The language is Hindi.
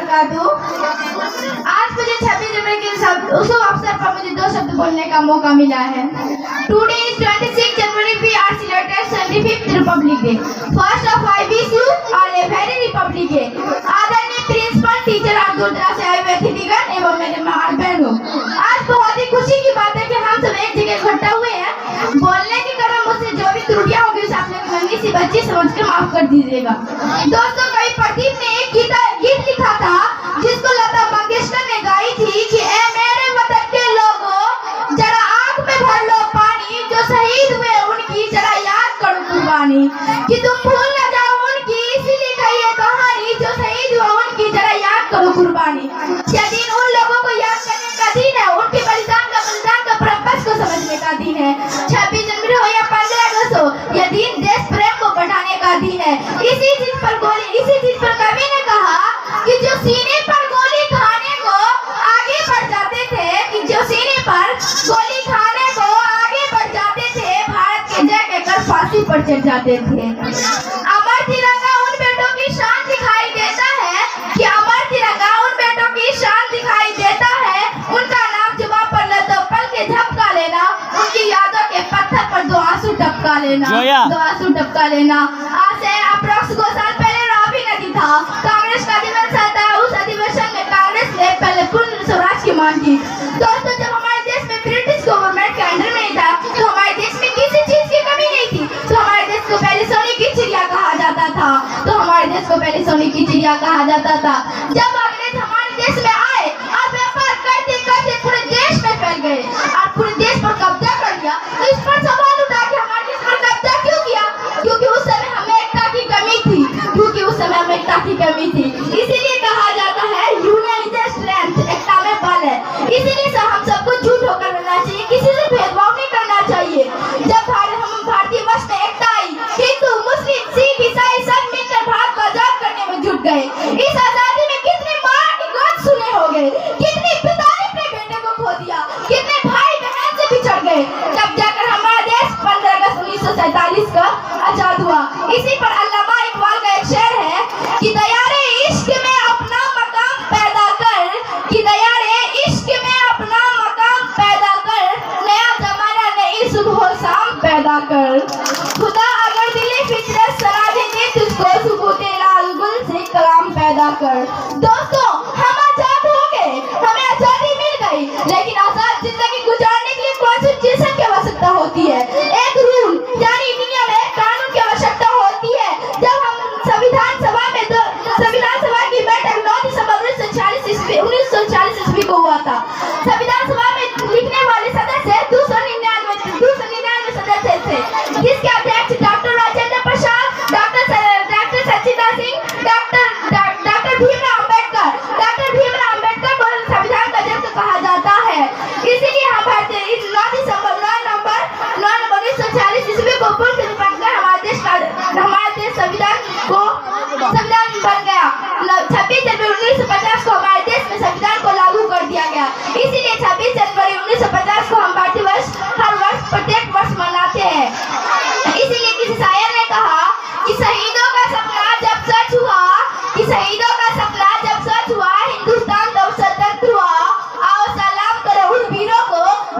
वबरकातुहू। आज मुझे 26 जनवरी के उस अवसर पर मुझे 2 शब्द बोलने का मौका मिला है। Today is 26 January. We are celebrating 75th Republic Day. First of all, I wish you all a very Republic Day. आदरणीय प्रिंसिपल, टीचर और दूर दराज से आए हुए अतिथिगण एवं मेरे माँ बहनों, आज बहुत ही खुशी की बात है कि हम सब एक जगह इकट्ठा हुए हैं। बोलने के क्रम मुझसे जो भी त्रुटियां होगी उसे आप लोग नन्ही सी बच्ची समझकर माफ कर दीजिएगा। दोस्तों, कवि प्रदीप ने एक गीत लिखा था जिसको लता मंगेशकर ने गाई थी कि ए मेरे वतन के लोगों, जरा आंख में भर लो पानी, जो शहीद हुए उनकी जरा याद करो कुर्बानी, कि तुम भूल न जाओ उनकी इसीलिए कही है कहानी, जो शहीद हुआ उनकी जरा याद करो कुर्बानी। यह दिन उन लोगों को याद करने का दिन है, उनके बलिदान का पर्पस को समझने का दिन है। 26 जनवरी हो या 15 अगस्त हो, यह दिन देश प्रेम को बढ़ाने का दिन है। इसी चीज पर कवि ने कहा कि जो सीने पर गोली खाने को आगे बढ़ जाते थे, भारत के जय कहकर फांसी पर चढ़ जाते थे। अमर तिरंगा उन बेटों की शान दिखाई देता है कि अमर तिरंगा उन बेटों की शान दिखाई देता है। उनका नाम जुबान पर न तो पल के झपका लेना, उनकी यादों के पत्थर पर 2 आंसू टपका लेना, 2 आंसू टपका लेना। आज से अप्रॉक्स 2 साल पहले रावी नदी था, कांग्रेस का दिवस था। उस अधिवेशन में कांग्रेस ने पहले पूर्ण स्वराज की मांग की। दोस्तों, जब हमारे देश में ब्रिटिश गवर्नमेंट के अंडर में था तो हमारे देश में किसी चीज की कमी नहीं थी, तो हमारे देश को पहले सोने की चिड़िया कहा जाता था, जब अंग्रेज हमारे देश में आए और व्यापार करते करते पूरे देश में फैल गए और पूरे देश पर कब्जा कर लिया, तो इस पर सवाल उठा कि हमारे देश पर कब्जा क्यों किया? क्योंकि उस समय हमें एकता की कमी थी। इसीलिए कहा जाता है यूनियन इज स्ट्रेंथ, एकता में बल है। इसीलिए हम सबको झूठ होकर रहना चाहिए, किसी से भेदभाव नहीं करना चाहिए। जब हम भारतीय वर्ष में एकता आई, हिंदू, मुस्लिम, सिख, ईसाई सब मिलकर भारत को आजाद करने में जुट गए। इस आजादी में कितने माँ की गोद सुने हो गए, कितने पिता ने अपने बेटे को खो दिया, कितने भाई बहन से बिछड़ गए, तब जाकर हमारा देश 15 अगस्त 1947 को आजाद हुआ। इसी पर अल्लामा इकबाल का एक शेर है कि दया रे इश्क में अपना मकाम पैदा कर, कि दया रे इश्क में अपना मकाम पैदा कर, नया जमाना नई सुबह शाम पैदा कर। खुदा अगर दिले फितरत सरा दे तुझको सुबह तेरा गुल से कलाम पैदा कर। दोस्तों,